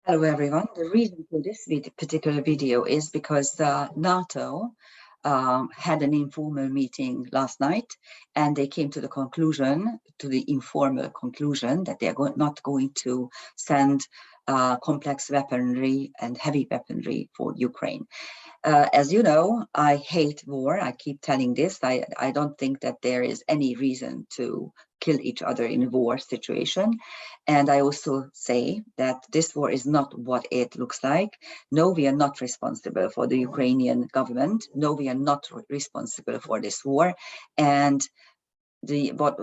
Hello everyone. The reason for this particular video is because NATO had an informal meeting last night, and they came to the informal conclusion that they are not going to send complex weaponry and heavy weaponry for Ukraine. As you know, I hate war. I keep telling this. I don't think that there is any reason to kill each other in a war situation. And I also say that this war is not what it looks like. No, we are not responsible for the Ukrainian government. No, we are not responsible for this war. And what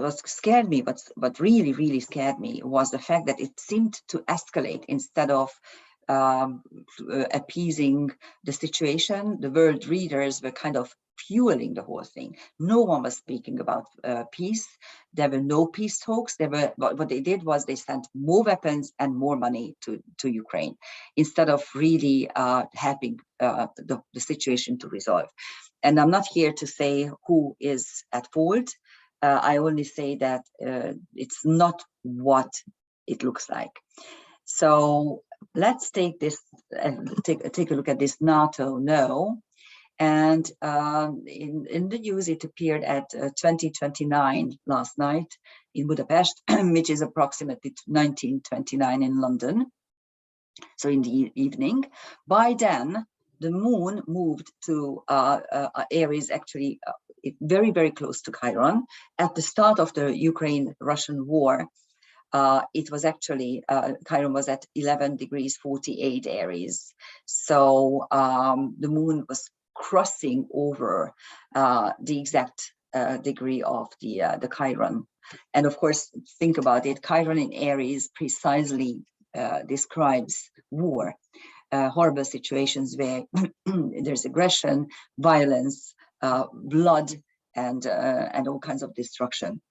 really scared me was the fact that it seemed to escalate instead of appeasing the situation. The world leaders were kind of fueling the whole thing. No one was speaking about peace. There were no peace talks. What they did was they sent more weapons and more money to Ukraine instead of really helping the situation to resolve. And I'm not here to say who is at fault. I only say that it's not what it looks like. So let's take this and take a look at this NATO no. And in the news, it appeared at 2029 last night in Budapest, which is approximately 1929 in London. So in the evening. By then, the moon moved to Aries, actually very close to Chiron. At the start of the Ukraine-Russian war, it was actually, Chiron was at 11 degrees 48 Aries. So the moon was crossing over the exact degree of the Chiron. And of course, think about it, Chiron in Aries precisely describes war, horrible situations where there's aggression, violence, blood, and all kinds of destruction.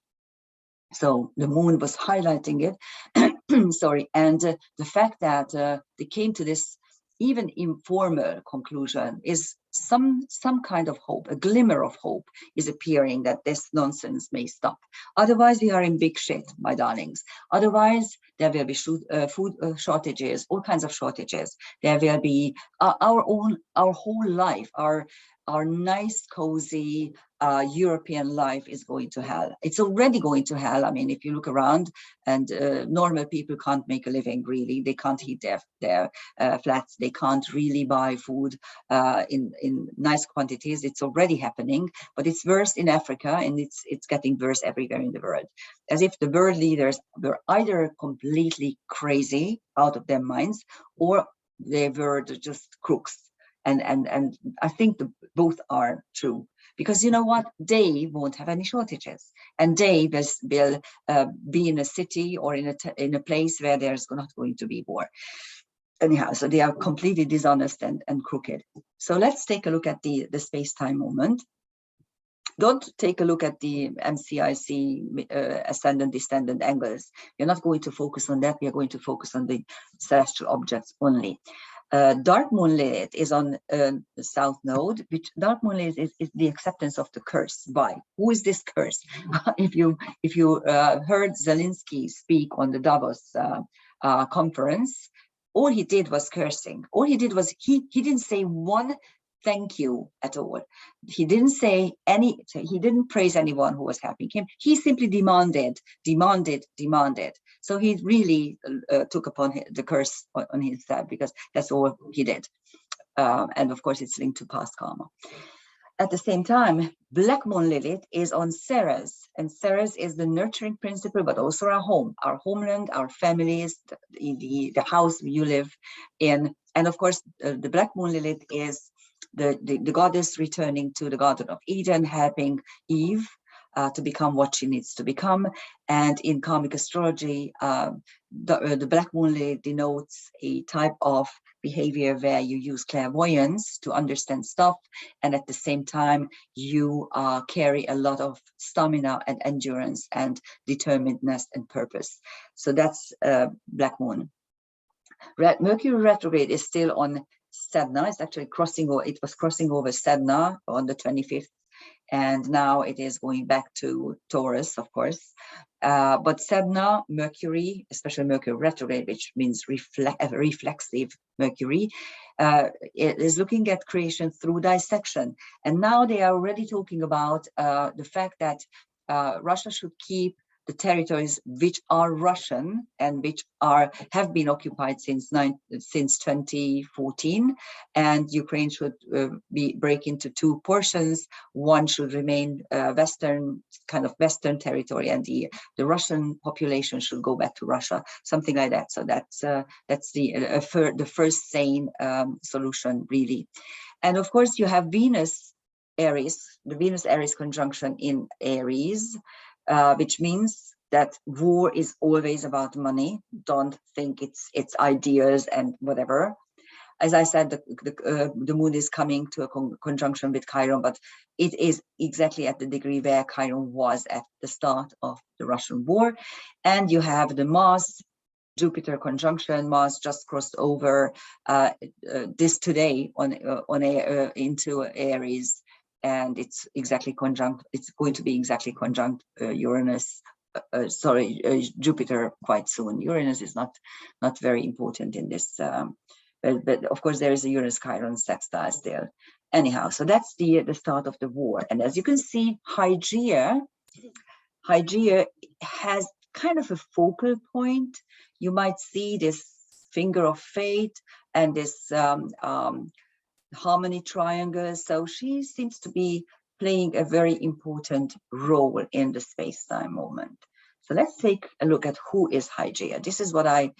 So the moon was highlighting it, sorry, and the fact that they came to this even informal conclusion is some kind of hope, a glimmer of hope is appearing that this nonsense may stop. Otherwise, we are in big shit, my darlings. Otherwise, there will be food shortages, all kinds of shortages. There will be our whole life, our nice, cozy European life is going to hell. It's already going to hell. I mean, if you look around, and normal people can't make a living, really. They can't heat their flats. They can't really buy food in nice quantities. It's already happening, but it's worse in Africa, and it's getting worse everywhere in the world. As if the world leaders were either completely crazy, out of their minds, or they were just crooks. And I think both are true, because you know what, they won't have any shortages, and they will be in a city or in a place where there's not going to be war. Anyhow, so they are completely dishonest and crooked. So let's take a look at the space-time moment. Don't take a look at the MCIC ascendant descendant angles. We're not going to focus on that. We are going to focus on the celestial objects only. Dark moon Lilith is on the south node, which dark moon Lilith is the acceptance of the curse. By who is this curse? If you heard Zelensky speak on the Davos conference, all he did was cursing. All he did was he didn't say one thank you at all. He didn't say he didn't praise anyone who was helping him. He simply demanded. So he really took upon the curse on himself, because that's all he did. And of course, it's linked to past karma. At the same time, Black Moon Lilith is on Ceres, and Ceres is the nurturing principle, but also our home, our homeland, our families, the house you live in. And of course, the Black Moon Lilith is the goddess returning to the Garden of Eden, helping Eve to become what she needs to become. And in karmic astrology, the Black Moon Lilith denotes a type of behavior where you use clairvoyance to understand stuff, and at the same time you carry a lot of stamina and endurance and determinedness and purpose. So that's Black Moon. Mercury retrograde is still on Sedna. It's actually crossing over. It was crossing over Sedna on the 25th, and now it is going back to Taurus, of course. But Sedna, Mercury, especially Mercury retrograde, which means reflexive Mercury, it is looking at creation through dissection. And now they are already talking about the fact that Russia should keep the territories which are Russian and which have been occupied since 2014, and Ukraine should break into two portions. One should remain Western territory, and the Russian population should go back to Russia, something like that. So that's the first sane solution, really. And of course, you have Venus Aries, the Venus Aries conjunction in Aries. Which means that war is always about money. Don't think it's ideas and whatever. As I said, the moon is coming to a conjunction with Chiron, but it is exactly at the degree where Chiron was at the start of the Russian war. And you have the Mars Jupiter conjunction. Mars just crossed over this today into Aries. And it's exactly conjunct. It's going to be exactly conjunct Uranus. Jupiter quite soon. Uranus is not very important in this, but of course there is a Uranus-Chiron sextile still. Anyhow, so that's the start of the war. And as you can see, Hygeia has kind of a focal point. You might see this finger of fate and this harmony triangle. So she seems to be playing a very important role in the space-time moment. So let's take a look at who is Hygeia. This is what I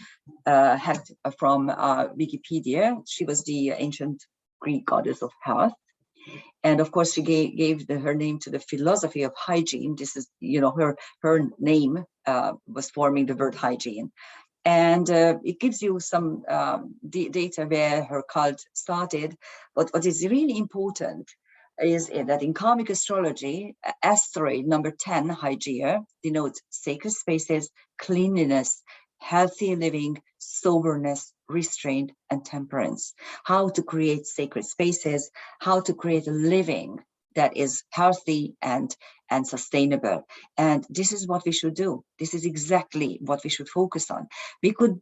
had from Wikipedia. She was the ancient Greek goddess of health. And of course, she gave her name to the philosophy of hygiene. This is, her name was forming the word hygiene. And it gives you some data where her cult started. But what is really important is that in karmic astrology, asteroid number 10, Hygeia, denotes sacred spaces, cleanliness, healthy living, soberness, restraint, and temperance. How to create sacred spaces, how to create a living that is healthy and sustainable. And this is what we should do. This is exactly what we should focus on. We could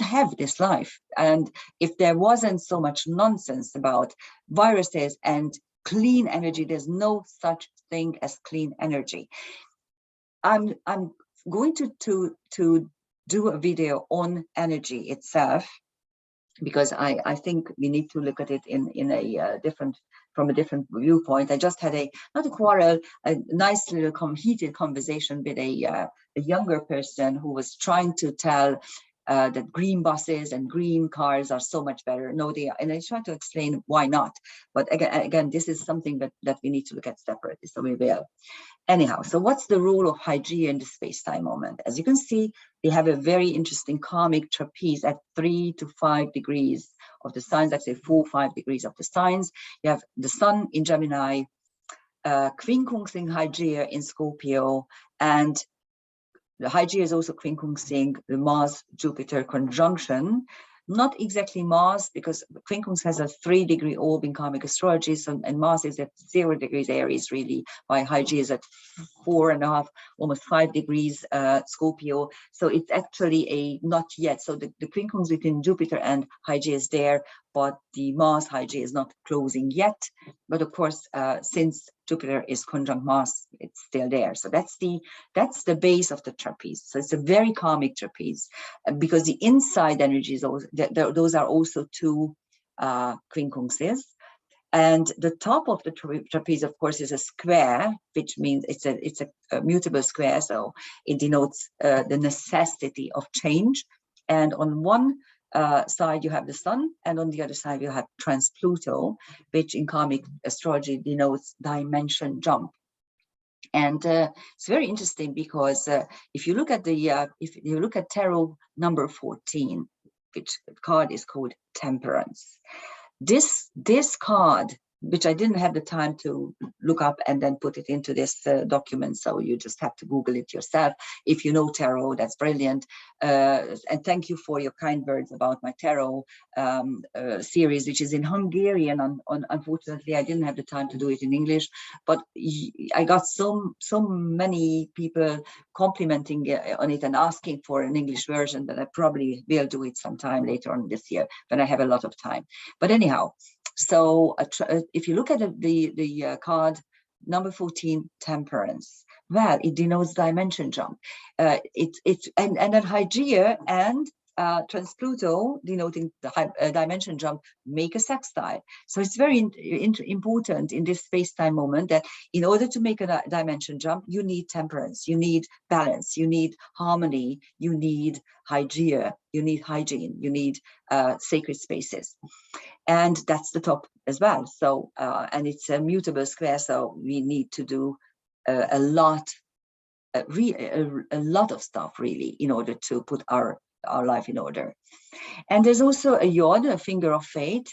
have this life, and if there wasn't so much nonsense about viruses and clean energy, there's no such thing as clean energy. I'm going to do a video on energy itself, because I think we need to look at it from a different viewpoint. I just had not a quarrel, a nice little heated conversation with a younger person who was trying to tell that green buses and green cars are so much better. No, they are. And I tried to explain why not. But again, this is something that we need to look at separately, so we will. Anyhow, so what's the role of Hygeia in the space-time moment? As you can see, we have a very interesting karmic trapeze at 3 to 5 degrees of the signs, let's say 4-5 degrees of the signs. You have the Sun in Gemini, quincunxing Hygeia in Scorpio, and the Hygeia is also quincunxing the Mars-Jupiter conjunction. Not exactly Mars, because quincunx has a 3-degree orb in karmic astrology, and Mars is at 0 degrees Aries, really, while Hygeia is at 4.5, almost 5 degrees Scorpio. So it's actually not yet. So the quincunx between Jupiter and Hygeia is there, but the Mars Hygeia is not closing yet. But of course, since Jupiter is conjunct Mars, it's still there. So that's the base of the trapeze. So it's a very karmic trapeze, because the inside energies, those are also two quincunxes. And the top of the trapeze, of course, is a square, which means it's a mutable square. So it denotes the necessity of change. And on one side you have the Sun, and on the other side you have trans-Pluto, which in karmic astrology denotes dimension jump. And it's very interesting, because if you look at tarot number 14, which card is called Temperance, this card which I didn't have the time to look up and then put it into this document. So you just have to Google it yourself. If you know tarot, that's brilliant. And thank you for your kind words about my tarot series, which is in Hungarian. Unfortunately, I didn't have the time to do it in English, but I got so many people complimenting on it and asking for an English version that I probably will do it sometime later on this year when I have a lot of time. But anyhow, so if you look at the card number 14, temperance, well, it denotes dimension jump. And then Hygiea and trans-Pluto, denoting the dimension jump, make a sextile. So it's very important in this space-time moment that in order to make a dimension jump, you need temperance, you need balance, you need harmony, you need Hygiea, you need hygiene, you need sacred spaces. And that's the top as well. So, and it's a mutable square, so we need to do a lot of stuff really in order to put our life in order. And there's also a yod, a finger of fate.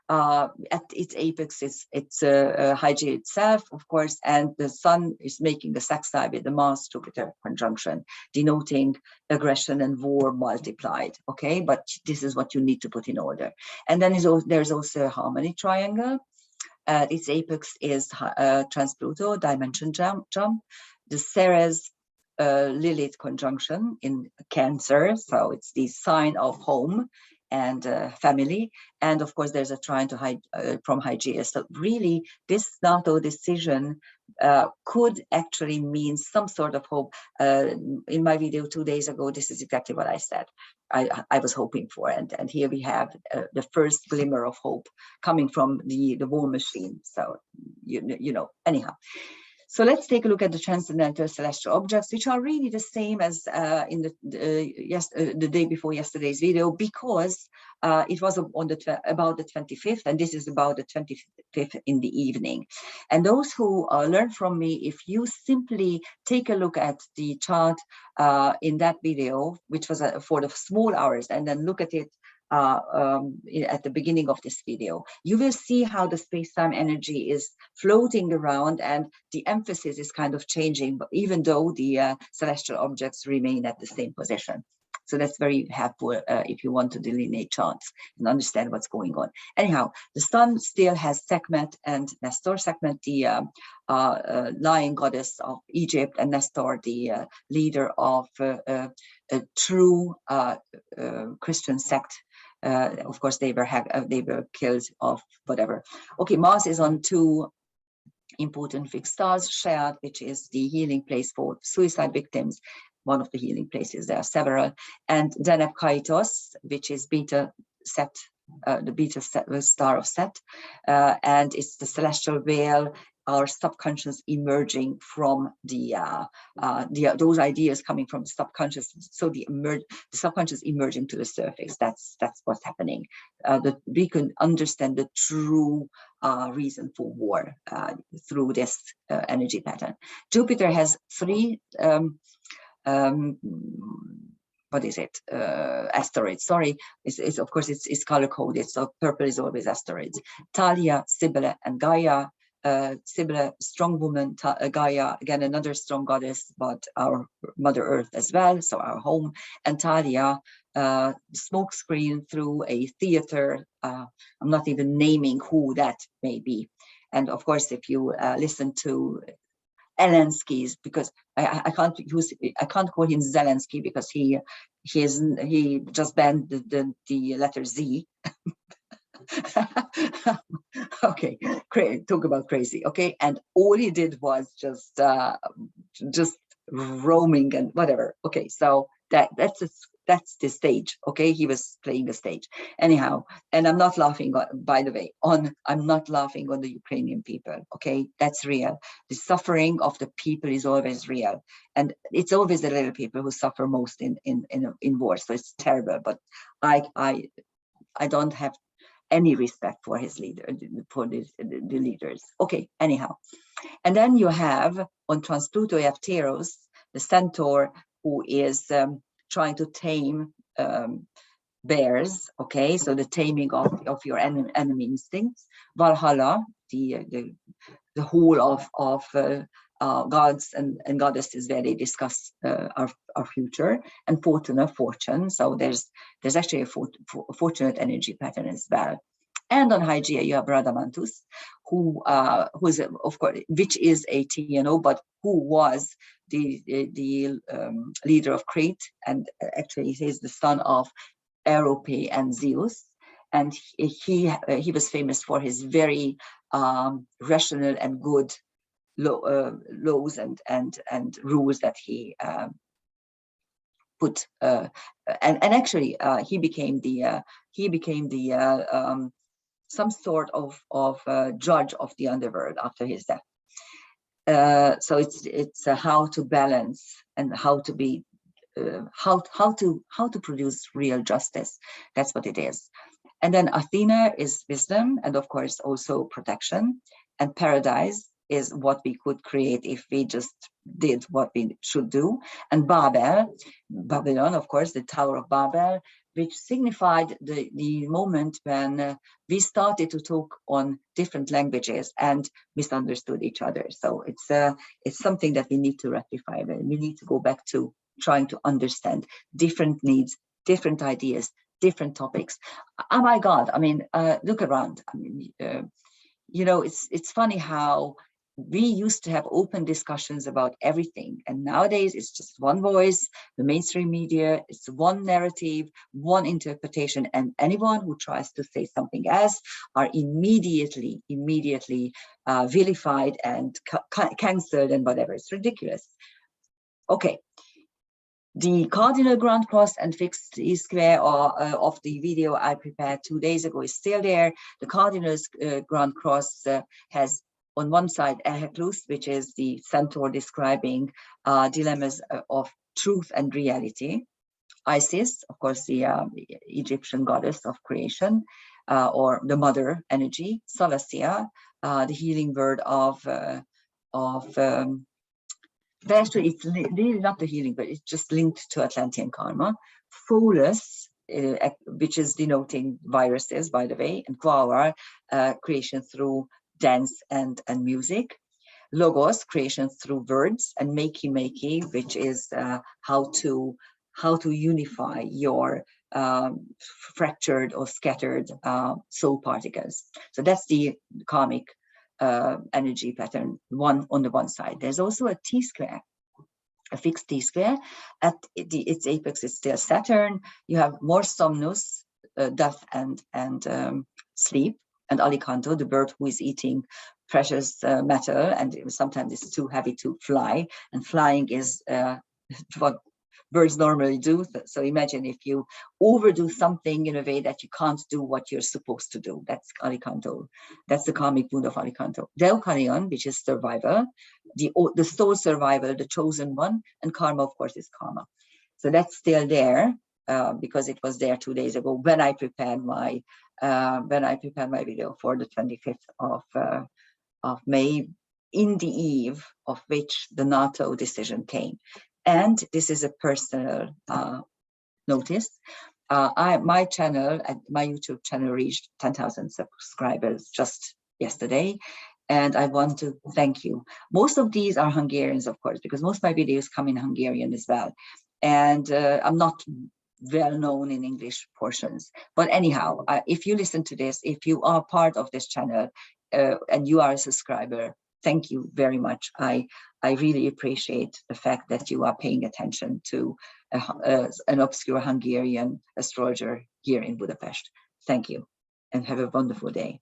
At its apex, it's Hygiea itself, of course, and the sun is making a sextile with the Mars-Jupiter conjunction, denoting aggression and war multiplied. Okay, but this is what you need to put in order. And then there's also a harmony triangle. Its apex is trans-Pluto, dimension jump. The Ceres Lilith conjunction in Cancer, so it's the sign of home and family, and of course there's a trine to from Hygiea. So really this NATO decision could actually mean some sort of hope. In my video 2 days ago, this is exactly what I said I was hoping for, and here we have the first glimmer of hope coming from the war machine. So you know, anyhow. So let's take a look at the transcendental celestial objects, which are really the same as in the day before yesterday's video, because it was on about the 25th, and this is about the 25th in the evening. And those who learn from me, if you simply take a look at the chart in that video, which was for the small hours, and then look at it at the beginning of this video, you will see how the space-time energy is floating around and the emphasis is kind of changing, but even though the celestial objects remain at the same position. So that's very helpful if you want to delineate charts and understand what's going on. Anyhow, the sun still has Sekhmet and Nestor. Sekhmet, the lion goddess of Egypt, and Nestor, the leader of a true Christian sect. Of course, they were killed off, whatever. Okay, Mars is on 2 important fixed stars, Shead, which is the healing place for suicide victims, one of the healing places, there are several, and Deneb Kaitos, which is Beta Set, the Beta star of Set, and it's the celestial veil, our subconscious emerging from those ideas coming from the subconscious. So the subconscious emerging to the surface. That's what's happening. We can understand the true reason for war through this energy pattern. Jupiter has 3. What is it? Asteroids. Sorry, it's of course it's color coded. So purple is always asteroids. Thalia, Cybele, and Gaia. Cybele, strong woman. Gaia, again another strong goddess, but our Mother Earth as well, so our home. And Thalia, smoke screen through a theater. I'm not even naming who that may be. And of course, if you listen to Zelensky's, because I can't call him Zelensky because he just banned the letter Z. Okay, talk about crazy. Okay, and all he did was just roaming and whatever. Okay, so that's the stage. Okay, he was playing the stage anyhow. And I'm not laughing, by the way, I'm not laughing on the Ukrainian people. Okay, that's real. The suffering of the people is always real, and it's always the little people who suffer most in war. So it's terrible. But I don't have any respect for his leader, for the leaders. Okay, anyhow. And then you have on trans-Pluto, you have Teros, the centaur, who is trying to tame bears, okay, so the taming of your enemy instincts. Valhalla, the whole of gods and goddesses where they discuss our future, and Fortuna, fortune. So there's actually a fortunate energy pattern as well. And on Hygiea, you have Radamantus, who's of course, which is a TNO, but who was the leader of Crete, and actually he's the son of Arope and Zeus. And he was famous for his very rational and good laws and rules that he put. And actually, he became the some sort of judge of the underworld after his death. So it's how to balance and how to be how to produce real justice. That's what it is. And then Athena is wisdom, and of course also protection. And paradise is what we could create if we just did what we should do. And Babylon, of course, the Tower of Babel, which signified the moment when we started to talk on different languages and misunderstood each other. So it's something that we need to rectify. We need to go back to trying to understand different needs, different ideas, different topics. Oh my God, I mean, look around. I mean, you know, it's funny how we used to have open discussions about everything, and nowadays it's just one voice, the mainstream media, it's one narrative, one interpretation, and anyone who tries to say something else are immediately vilified and cancelled and whatever. It's ridiculous. Okay. The cardinal ground cross and fixed E-square of the video I prepared 2 days ago is still there. The cardinal's ground cross has on one side Hercules, which is the centaur describing dilemmas of truth and reality. Isis, of course, the Egyptian goddess of creation, or the mother energy. Salacia, the healing word of actually, it's really not the healing, but it's just linked to Atlantean karma. Pholus, which is denoting viruses, by the way, and Quawa, creation through dance and music. Logos, creation through words, and Makey, which is how to unify your fractured or scattered soul particles. So that's the karmic energy pattern on the one side. There's also a T-square, a fixed T-square. At its apex is still Saturn. You have more somnus, death and sleep, and Alicanto, the bird who is eating precious metal, and sometimes it's too heavy to fly, and flying is what birds normally do. So imagine if you overdo something in a way that you can't do what you're supposed to do. That's Alicanto. That's the karmic mood of Alicanto. Deukalion, which is survival, the soul survival, the chosen one, and karma, of course, is karma. So that's still there because it was there 2 days ago when I prepared my video for the 25th of May, in the eve of which the NATO decision came. And this is a personal notice. My channel, my YouTube channel reached 10,000 subscribers just yesterday. And I want to thank you. Most of these are Hungarians, of course, because most of my videos come in Hungarian as well. And I'm not well known in English portions. But anyhow, if you listen to this, if you are part of this channel and you are a subscriber, thank you very much. I really appreciate the fact that you are paying attention to an obscure Hungarian astrologer here in Budapest. Thank you, and have a wonderful day.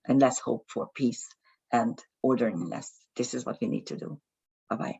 And let's hope for peace and orderliness. This is what we need to do. Bye-bye.